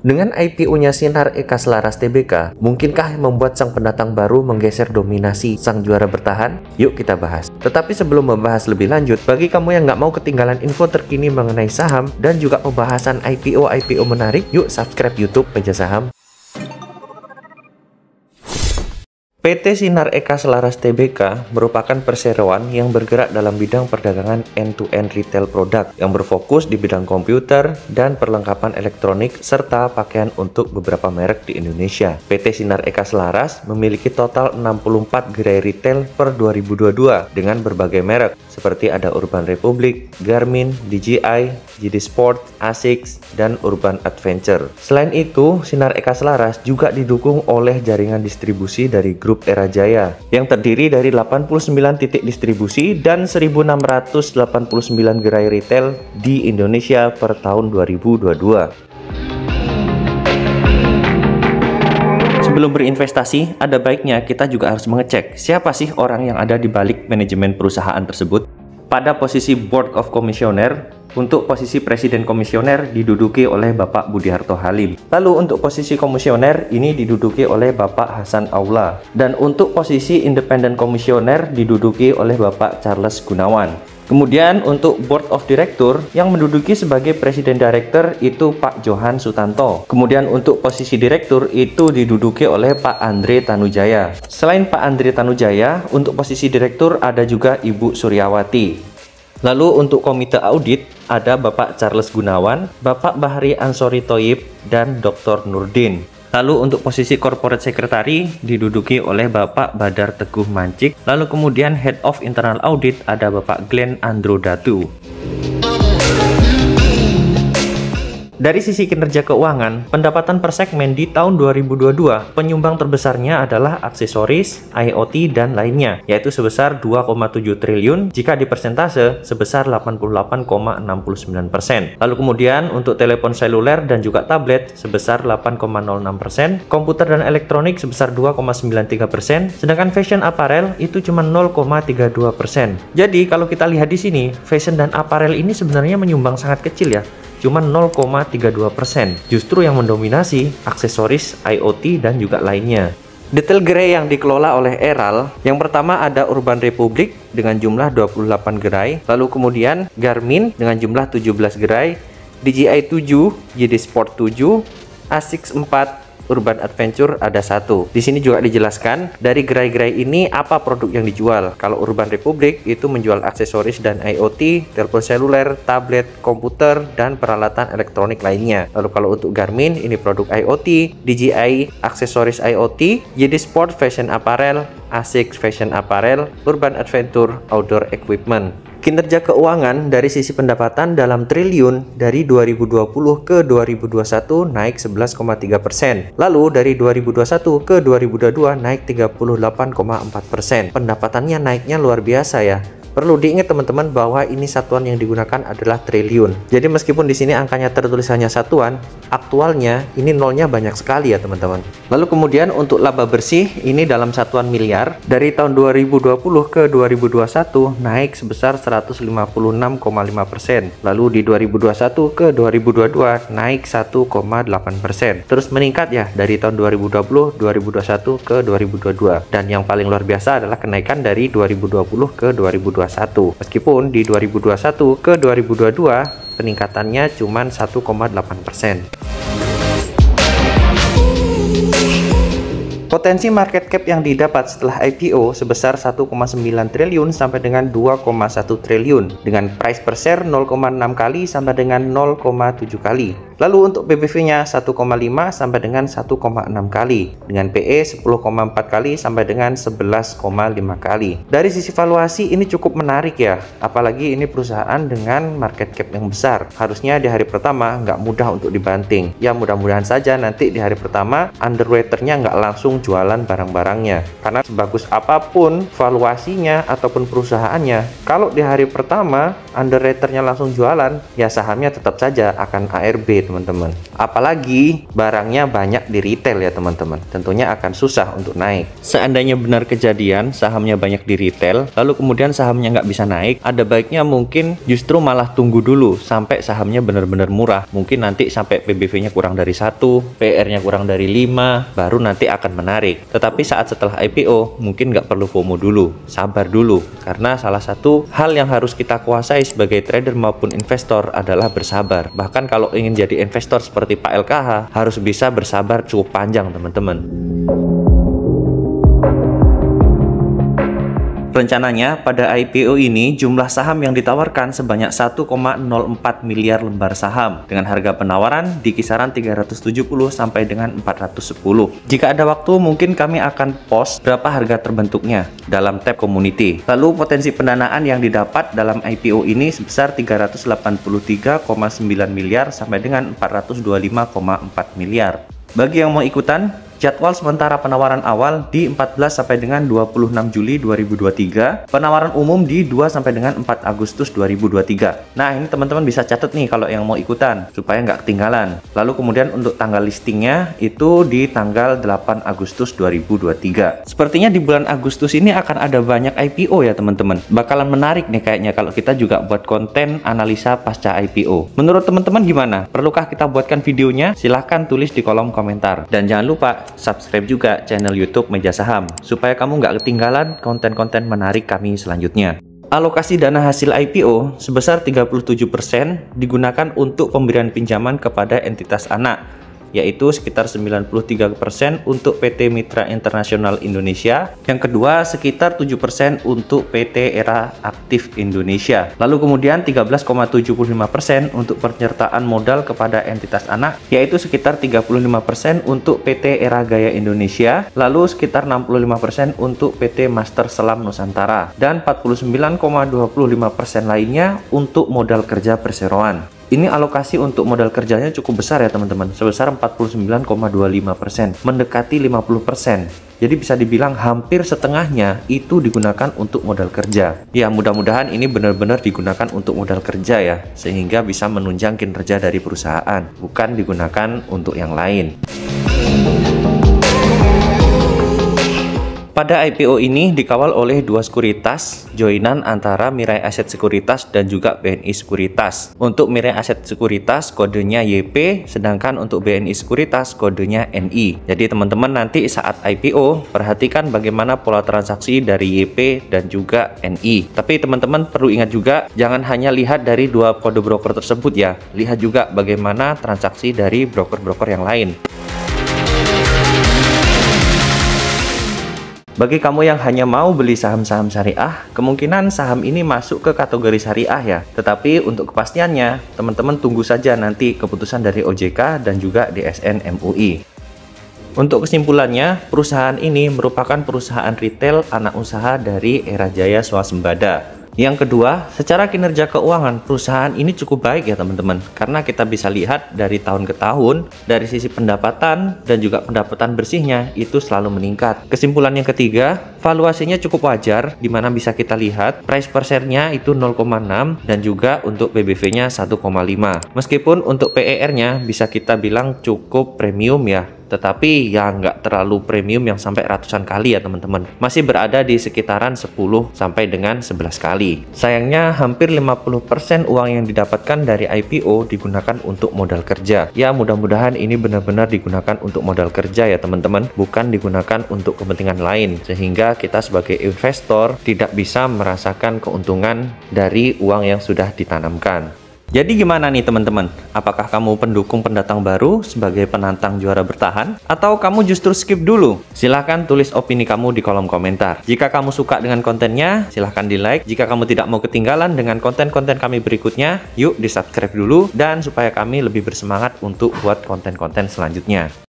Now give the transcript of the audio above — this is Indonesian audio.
Dengan IPO-nya Sinar Eka Selaras Tbk, mungkinkah membuat sang pendatang baru menggeser dominasi sang juara bertahan? Yuk kita bahas. Tetapi sebelum membahas lebih lanjut, bagi kamu yang nggak mau ketinggalan info terkini mengenai saham dan juga pembahasan IPO menarik, yuk subscribe YouTube Meja Saham. PT Sinar Eka Selaras Tbk merupakan perseroan yang bergerak dalam bidang perdagangan end-to-end retail product yang berfokus di bidang komputer dan perlengkapan elektronik serta pakaian untuk beberapa merek di Indonesia. PT Sinar Eka Selaras memiliki total 64 gerai retail per 2022 dengan berbagai merek seperti ada Urban Republic, Garmin, DJI, JD Sport, ASICS, dan Urban Adventure. Selain itu, Sinar Eka Selaras juga didukung oleh jaringan distribusi dari grup Era Jaya yang terdiri dari 89 titik distribusi dan 1689 gerai retail di Indonesia per tahun 2022. Sebelum berinvestasi, ada baiknya kita juga harus mengecek siapa sih orang yang ada di balik manajemen perusahaan tersebut. Pada posisi Board of Commissioner, untuk posisi Presiden Komisioner diduduki oleh Bapak Budiarto Halim. Lalu untuk posisi Komisioner ini diduduki oleh Bapak Hasan Aula. Dan untuk posisi Independent Komisioner diduduki oleh Bapak Charles Gunawan. Kemudian untuk Board of Director yang menduduki sebagai Presiden Director itu Pak Johan Sutanto. Kemudian untuk posisi Direktur itu diduduki oleh Pak Andre Tanujaya. Selain Pak Andre Tanujaya, untuk posisi Direktur ada juga Ibu Suryawati. Lalu untuk Komite Audit ada Bapak Charles Gunawan, Bapak Bahri Ansori Toyib, dan Dr. Nurdin. Lalu untuk posisi Corporate Secretary diduduki oleh Bapak Badar Teguh Mancik. Lalu kemudian Head of Internal Audit ada Bapak Glenn Andro Datu. Dari sisi kinerja keuangan, pendapatan per segmen di tahun 2022 penyumbang terbesarnya adalah aksesoris, IoT, dan lainnya, yaitu sebesar 2,7 triliun jika di persentase sebesar 88,69%. Lalu kemudian untuk telepon seluler dan juga tablet sebesar 8,06%, komputer dan elektronik sebesar 2,93%, sedangkan fashion apparel itu cuma 0,32%. Jadi kalau kita lihat di sini, fashion dan apparel ini sebenarnya menyumbang sangat kecil ya. Cuma 0,32%. Justru yang mendominasi aksesoris, IoT, dan juga lainnya. Detail gerai yang dikelola oleh Eral, yang pertama ada Urban Republic dengan jumlah 28 gerai, lalu kemudian Garmin dengan jumlah 17 gerai, DJI 7, JD Sport 7, ASICS 4, Urban Adventure ada 1. Di sini juga dijelaskan dari gerai-gerai ini apa produk yang dijual. Kalau Urban Republic itu menjual aksesoris dan IoT, telepon seluler, tablet, komputer, dan peralatan elektronik lainnya. Lalu kalau untuk Garmin ini produk IoT, DJI aksesoris IoT, JD Sport fashion apparel, ASICS fashion apparel, Urban Adventure outdoor equipment. Kinerja keuangan dari sisi pendapatan dalam triliun dari 2020 ke 2021 naik 11,3%. Lalu dari 2021 ke 2022 naik 38,4%. Pendapatannya naiknya luar biasa ya. Perlu diingat teman-teman bahwa ini satuan yang digunakan adalah triliun. Jadi meskipun di sini angkanya tertulis hanya satuan, aktualnya ini nolnya banyak sekali ya teman-teman. Lalu kemudian untuk laba bersih ini dalam satuan miliar dari tahun 2020 ke 2021 naik sebesar 156,5%. Lalu di 2021 ke 2022 naik 1,8%. Terus meningkat ya dari tahun 2020, 2021 ke 2022. Dan yang paling luar biasa adalah kenaikan dari 2020 ke 2021. Meskipun di 2021 ke 2022 peningkatannya cuma 1,8%. Potensi market cap yang didapat setelah IPO sebesar 1,9 triliun sampai dengan 2,1 triliun dengan price per share 0,6 kali sampai dengan 0,7 kali. Lalu untuk PBV-nya 1,5 sampai dengan 1,6 kali dengan PE 10,4 kali sampai dengan 11,5 kali. Dari sisi valuasi ini cukup menarik ya, apalagi ini perusahaan dengan market cap yang besar. Harusnya di hari pertama nggak mudah untuk dibanting. Ya mudah-mudahan saja nanti di hari pertama underwater-nya nggak langsung jualan barang-barangnya. Karena sebagus apapun valuasinya ataupun perusahaannya, kalau di hari pertama underwriternya langsung jualan, ya sahamnya tetap saja akan ARB teman-teman. Apalagi barangnya banyak di retail ya teman-teman, tentunya akan susah untuk naik. Seandainya benar kejadian sahamnya banyak di retail, lalu kemudian sahamnya nggak bisa naik, ada baiknya mungkin justru malah tunggu dulu sampai sahamnya benar-benar murah. Mungkin nanti sampai PBV-nya kurang dari 1, PR-nya kurang dari 5, baru nanti akan menarik. Tetapi saat setelah IPO, mungkin nggak perlu FOMO dulu, sabar dulu. Karena salah satu hal yang harus kita kuasai sebagai trader maupun investor adalah bersabar. Bahkan kalau ingin jadi investor seperti Pak LKH, harus bisa bersabar cukup panjang teman-teman. Rencananya pada IPO ini jumlah saham yang ditawarkan sebanyak 1,04 miliar lembar saham dengan harga penawaran di kisaran 370 sampai dengan 410. Jika ada waktu mungkin kami akan post berapa harga terbentuknya dalam tab community. Lalu potensi pendanaan yang didapat dalam IPO ini sebesar 383,9 miliar sampai dengan 425,4 miliar. Bagi yang mau ikutan, jadwal sementara penawaran awal di 14 sampai dengan 26 Juli 2023, penawaran umum di 2 sampai dengan 4 Agustus 2023. Nah, ini teman-teman bisa catat nih kalau yang mau ikutan supaya nggak ketinggalan. Lalu kemudian untuk tanggal listingnya itu di tanggal 8 Agustus 2023. Sepertinya di bulan Agustus ini akan ada banyak IPO ya teman-teman. Bakalan menarik nih kayaknya kalau kita juga buat konten analisa pasca IPO. Menurut teman-teman gimana? Perlukah kita buatkan videonya? Silahkan tulis di kolom komentar. Dan jangan lupa subscribe juga channel YouTube Meja Saham supaya kamu nggak ketinggalan konten-konten menarik kami selanjutnya. Alokasi dana hasil IPO sebesar 37% digunakan untuk pemberian pinjaman kepada entitas anak, yaitu sekitar 93% untuk PT Mitra Internasional Indonesia. Yang kedua sekitar 7% untuk PT Era Aktif Indonesia. Lalu kemudian 13,75% untuk penyertaan modal kepada entitas anak, yaitu sekitar 35% untuk PT Era Gaya Indonesia. Lalu sekitar 65% untuk PT Master Selam Nusantara. Dan 49,25% lainnya untuk modal kerja perseroan. Ini alokasi untuk modal kerjanya cukup besar ya teman-teman, sebesar 49,25%, mendekati 50%. Jadi bisa dibilang hampir setengahnya itu digunakan untuk modal kerja. Ya mudah-mudahan ini benar-benar digunakan untuk modal kerja ya, sehingga bisa menunjang kinerja dari perusahaan, bukan digunakan untuk yang lain. Pada IPO ini dikawal oleh dua sekuritas joinan antara Mirae Asset Sekuritas dan juga BNI Sekuritas. Untuk Mirae Asset Sekuritas kodenya YP, sedangkan untuk BNI Sekuritas kodenya NI. Jadi teman-teman nanti saat IPO perhatikan bagaimana pola transaksi dari YP dan juga NI. Tapi teman-teman perlu ingat juga jangan hanya lihat dari dua kode broker tersebut ya. Lihat juga bagaimana transaksi dari broker-broker yang lain. Bagi kamu yang hanya mau beli saham-saham syariah, kemungkinan saham ini masuk ke kategori syariah ya. Tetapi untuk kepastiannya, teman-teman tunggu saja nanti keputusan dari OJK dan juga DSN MUI. Untuk kesimpulannya, perusahaan ini merupakan perusahaan retail anak usaha dari Era Jaya Swasembada. Yang kedua, secara kinerja keuangan, perusahaan ini cukup baik ya teman-teman. Karena kita bisa lihat dari tahun ke tahun, dari sisi pendapatan dan juga pendapatan bersihnya itu selalu meningkat. Kesimpulan yang ketiga, valuasinya cukup wajar, dimana bisa kita lihat price per share-nya itu 0,6 dan juga untuk PBV-nya 1,5. Meskipun untuk PER-nya bisa kita bilang cukup premium ya. Tetapi ya nggak terlalu premium yang sampai ratusan kali ya teman-teman. Masih berada di sekitaran 10 sampai dengan 11 kali. Sayangnya hampir 50% uang yang didapatkan dari IPO digunakan untuk modal kerja. Ya mudah-mudahan ini benar-benar digunakan untuk modal kerja ya teman-teman, bukan digunakan untuk kepentingan lain. Sehingga kita sebagai investor tidak bisa merasakan keuntungan dari uang yang sudah ditanamkan. Jadi gimana nih teman-teman? Apakah kamu pendukung pendatang baru sebagai penantang juara bertahan? Atau kamu justru skip dulu? Silahkan tulis opini kamu di kolom komentar. Jika kamu suka dengan kontennya, silahkan di like. Jika kamu tidak mau ketinggalan dengan konten-konten kami berikutnya, yuk di subscribe dulu. Dan supaya kami lebih bersemangat untuk buat konten-konten selanjutnya.